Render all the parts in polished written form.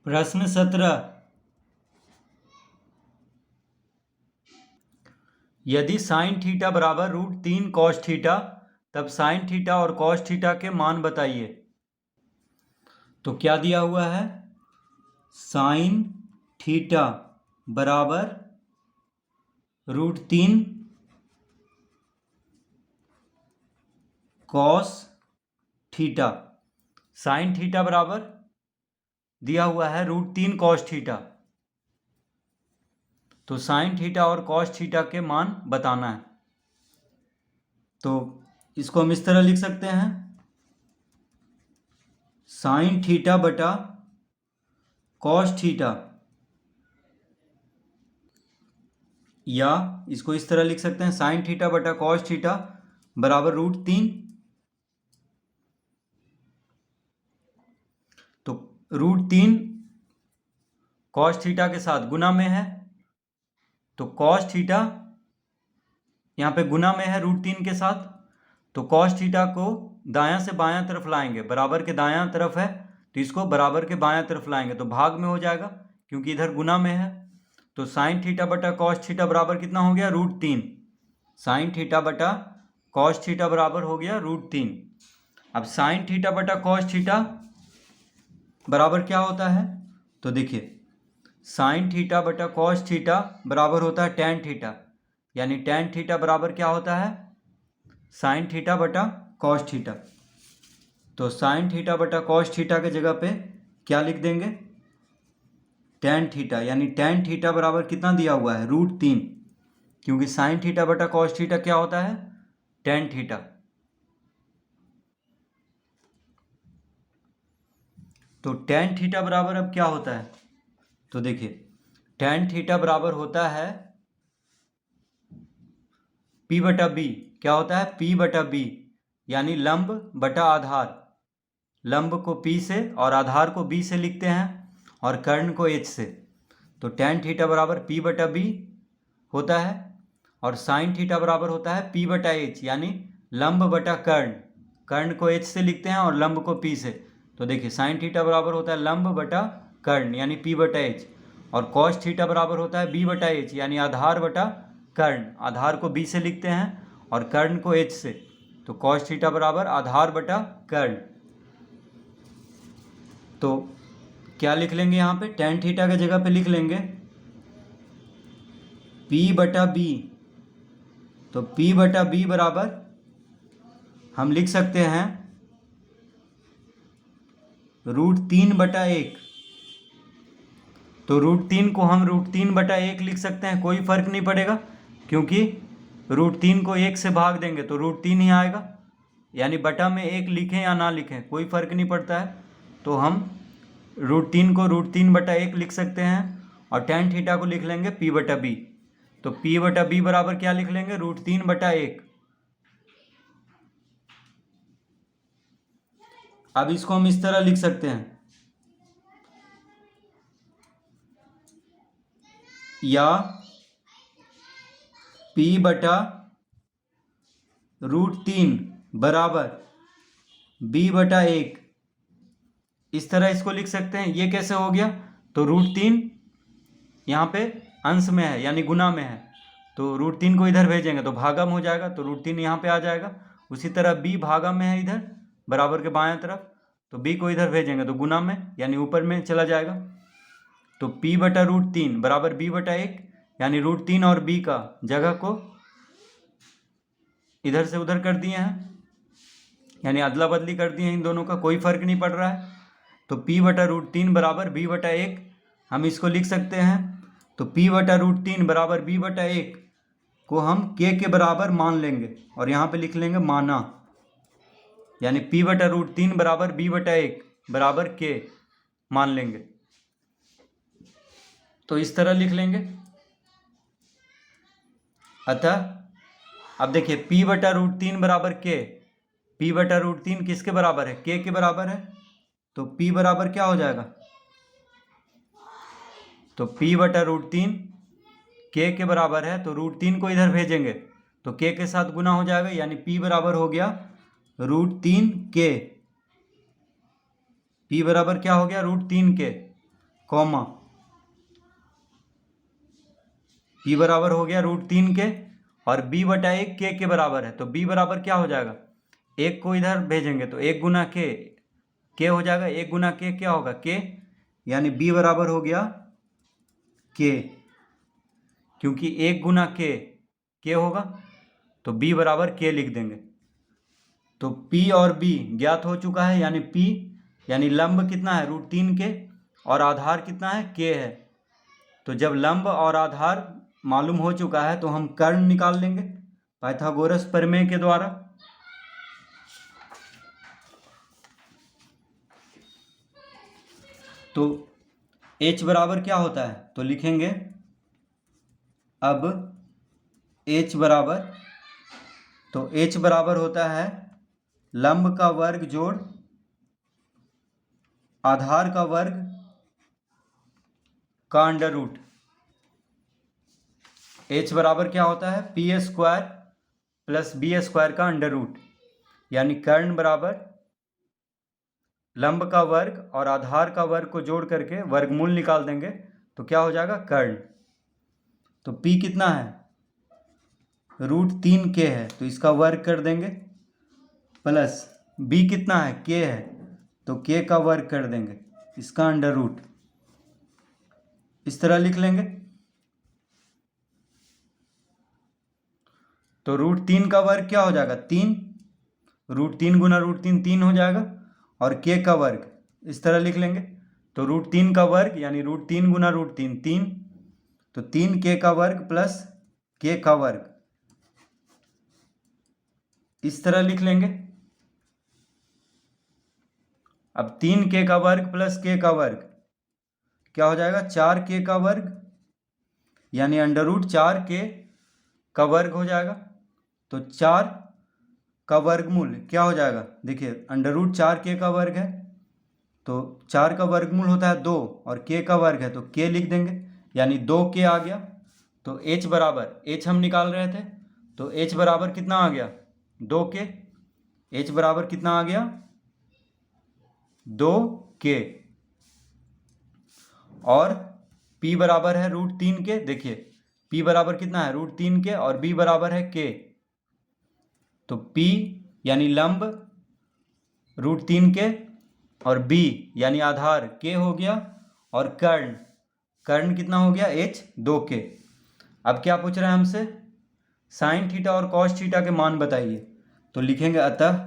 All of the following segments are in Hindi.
प्रश्न 17। यदि साइन थीटा बराबर √3 कॉस थीटा तब साइन थीटा और कॉस थीटा के मान बताइए। तो क्या दिया हुआ है? साइन थीटा बराबर √3 कॉस थीटा। साइन थीटा बराबर दिया हुआ है √3 कॉस थीटा। तो साइन थीटा और कॉस थीटा के मान बताना है। तो इसको हम इस तरह लिख सकते हैं, साइन थीटा बटा कॉस थीटा, या इसको इस तरह लिख सकते हैं, साइन थीटा बटा कॉस थीटा बराबर √3। तो √3 कॉस थीटा के साथ गुना में है, तो कॉस थीटा यहाँ पे गुना में है √3 के साथ, तो कॉस थीटा को दायां से बायां तरफ लाएंगे, बराबर के दायां तरफ है तो इसको बराबर के बायां तरफ लाएंगे तो भाग में हो जाएगा क्योंकि इधर गुना में है। तो साइन थीटा बटा कॉस थीटा बराबर कितना हो गया? √3। साइन थीटा बटा कॉस थीटा बराबर हो गया √3। अब साइन थीटा बटा कॉस थीटा बराबर क्या होता है? तो देखिए, साइन थीटा बटा कॉस थीटा बराबर होता है टेन थीटा, यानी टेन थीटा बराबर क्या होता है? साइन थीटा बटा कॉस थीटा। तो साइन थीटा बटा कॉस थीटा के जगह पे क्या लिख देंगे? टेन थीटा, यानी टेन थीटा बराबर कितना दिया हुआ है? √3, क्योंकि साइन थीटा बटा कॉस थीटा क्या होता है? Tan theta. तो टेन थीटा बराबर अब क्या होता है? तो देखिए, टेन थीटा बराबर होता है P बटा B। क्या होता है? P बटा B, यानी लंब बटा आधार। लंब को P से और आधार को B से लिखते हैं और कर्ण को H से। तो टेन थीटा बराबर P बटा B होता है और साइन थीटा बराबर होता है P बटा H, यानी लंब बटा कर्ण। कर्ण को H से लिखते हैं और लंब को P से। तो देखिए, साइन थीटा बराबर होता है लंब बटा कर्ण, यानी P बटा H, और कॉस थीटा बराबर होता है B बटा H, यानी आधार बटा कर्ण। आधार को B से लिखते हैं और कर्ण को H से। तो कॉस थीटा बराबर आधार बटा कर्ण। तो क्या लिख लेंगे यहाँ पे? टेन थीटा के जगह पे लिख लेंगे P बटा B। तो P बटा B बराबर हम लिख सकते हैं √3 बटा 1। तो √3 को हम √3 बटा 1 लिख सकते हैं, कोई फर्क नहीं पड़ेगा क्योंकि √3 को 1 से भाग देंगे तो √3 ही आएगा, यानी बटा में 1 लिखें या ना लिखें कोई फर्क नहीं पड़ता है। तो हम √3 को √3 बटा 1 लिख सकते हैं और टेन थीटा को लिख लेंगे P बटा B। तो P बटा B बराबर क्या लिख लेंगे? √3 बटा 1। अब इसको हम इस तरह लिख सकते हैं, या P बटा √3 बराबर B बटा 1, इस तरह इसको लिख सकते हैं। ये कैसे हो गया? तो √3 यहाँ पे अंश में है यानी गुना में है, तो √3 को इधर भेजेंगे तो भागा में हो जाएगा, तो √3 यहाँ पे आ जाएगा। उसी तरह B भागा में है इधर बराबर के बाएं तरफ, तो B को इधर भेजेंगे तो गुना में यानी ऊपर में चला जाएगा। तो P बटा √3 बराबर B बटा 1, यानी √3 और B का जगह को इधर से उधर कर दिए हैं, यानी अदला बदली कर दिए हैं, इन दोनों का कोई फर्क नहीं पड़ रहा है। तो P बटा √3 बराबर B बटा 1 हम इसको लिख सकते हैं। तो P बटा √3 बराबर B बटा 1 को हम K के बराबर मान लेंगे और यहाँ पे लिख लेंगे माना, यानी P बटा √3 बराबर B बटा 1 बराबर K मान लेंगे। तो इस तरह लिख लेंगे। अतः अब देखिए, P बटा √3 बराबर K। P बटा √3 किसके बराबर है? K के बराबर है। तो P बराबर क्या हो जाएगा? तो P बटा √3 K के बराबर है, तो √3 को इधर भेजेंगे तो K के साथ गुना हो जाएगा, यानी P बराबर हो गया √3 K। P बराबर क्या हो गया? √3 K। कॉमा p बराबर हो गया √3 के और b बटा 1 के बराबर है, तो b बराबर क्या हो जाएगा, 1 को इधर भेजेंगे तो 1 गुना के हो जाएगा, 1 गुना के क्या होगा के, यानी b बराबर हो गया के, क्योंकि 1 गुना के होगा तो b बराबर के लिख देंगे। तो p और b ज्ञात हो चुका है, यानी p यानी लंब कितना है √3 के और आधार कितना है के है। तो जब लंब और आधार मालूम हो चुका है तो हम कर्ण निकाल लेंगे पाइथागोरस प्रमेय के द्वारा। तो h बराबर क्या होता है, तो लिखेंगे अब h बराबर, तो h बराबर होता है लंब का वर्ग जोड़ आधार का वर्ग का अंडर रूट। h बराबर क्या होता है p² प्लस b² का अंडर रूट, यानी कर्ण बराबर लंब का वर्ग और आधार का वर्ग को जोड़ करके वर्गमूल निकाल देंगे तो क्या हो जाएगा कर्ण। तो p कितना है √3 के है तो इसका वर्ग कर देंगे, प्लस b कितना है के है तो के का वर्ग कर देंगे, इसका अंडर रूट इस तरह लिख लेंगे। तो √3 का वर्ग क्या हो जाएगा 3, √3 गुना √3 3 हो जाएगा, और के का वर्ग इस तरह लिख लेंगे। तो √3 का वर्ग यानी √3 गुना √3 3, तो 3 के का वर्ग प्लस के का वर्ग इस तरह लिख लेंगे। अब 3 के का वर्ग प्लस के का वर्ग क्या हो जाएगा 4 के का वर्ग, यानी अंडर रूट 4 के का वर्ग हो जाएगा। तो 4 का वर्गमूल क्या हो जाएगा, देखिए अंडर रूट 4 के का वर्ग है तो 4 का वर्गमूल होता है 2 और के का वर्ग है तो के लिख देंगे, यानी 2 के आ गया। तो h बराबर, h हम निकाल रहे थे तो h बराबर कितना आ गया 2 के, h बराबर कितना आ गया 2 के, और p बराबर है √3 के, देखिए p बराबर कितना है √3 के और b बराबर है के, तो p यानी लंब √3 के और b यानी आधार k हो गया, और कर्ण कितना हो गया h 2 के। अब क्या पूछ रहा है हमसे, साइन थीटा और कॉस थीटा के मान बताइए। तो लिखेंगे अतः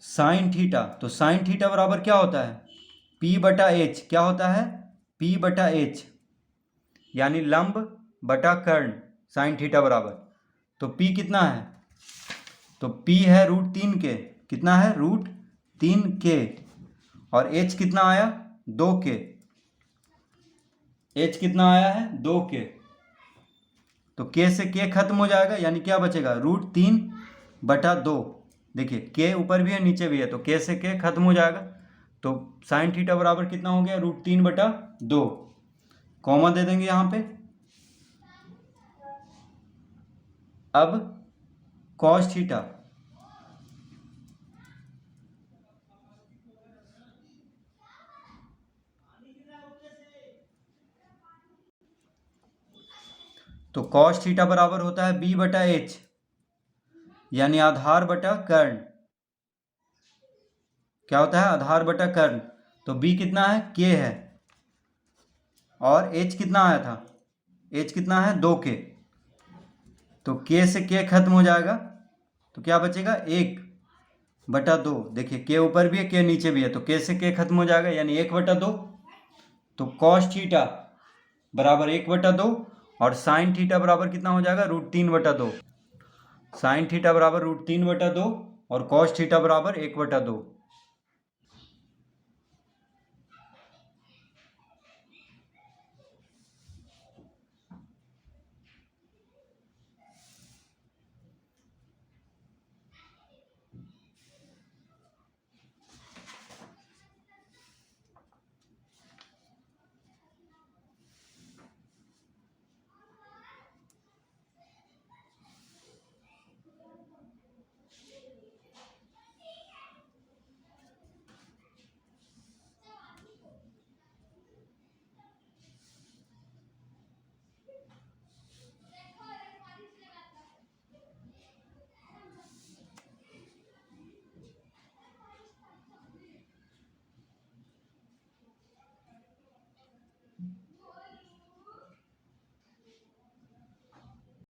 साइन थीटा, तो साइन थीटा बराबर क्या होता है p बटा h, क्या होता है p बटा h, यानी लंब बटा कर्ण साइन थीटा बराबर। तो p कितना है, तो p है √3 के, कितना है √3 के, और h कितना आया 2 के, h कितना आया है 2 के, तो k से k खत्म हो जाएगा, यानी क्या बचेगा √3 बटा 2, देखिए k ऊपर भी है नीचे भी है तो k से k खत्म हो जाएगा। तो साइन थीटा बराबर कितना हो गया √3 बटा 2, कॉमा दे देंगे यहाँ पे। अब कॉस थीटा, तो कॉस थीटा बराबर होता है b बटा h, यानी आधार बटा कर्ण, क्या होता है आधार बटा कर्ण। तो b कितना है k है और h कितना आया था, h कितना है 2 के, तो k से k खत्म हो जाएगा तो क्या बचेगा 1 बटा 2, देखिए k ऊपर भी है k नीचे भी है तो k से k खत्म हो जाएगा, यानी 1 बटा 2। तो कॉस थीटा बराबर 1 बटा 2 और साइन थीटा बराबर कितना हो जाएगा √3 बटा 2, साइन थीटा बराबर √3 बटा 2 और कॉस थीटा बराबर 1 बटा 2।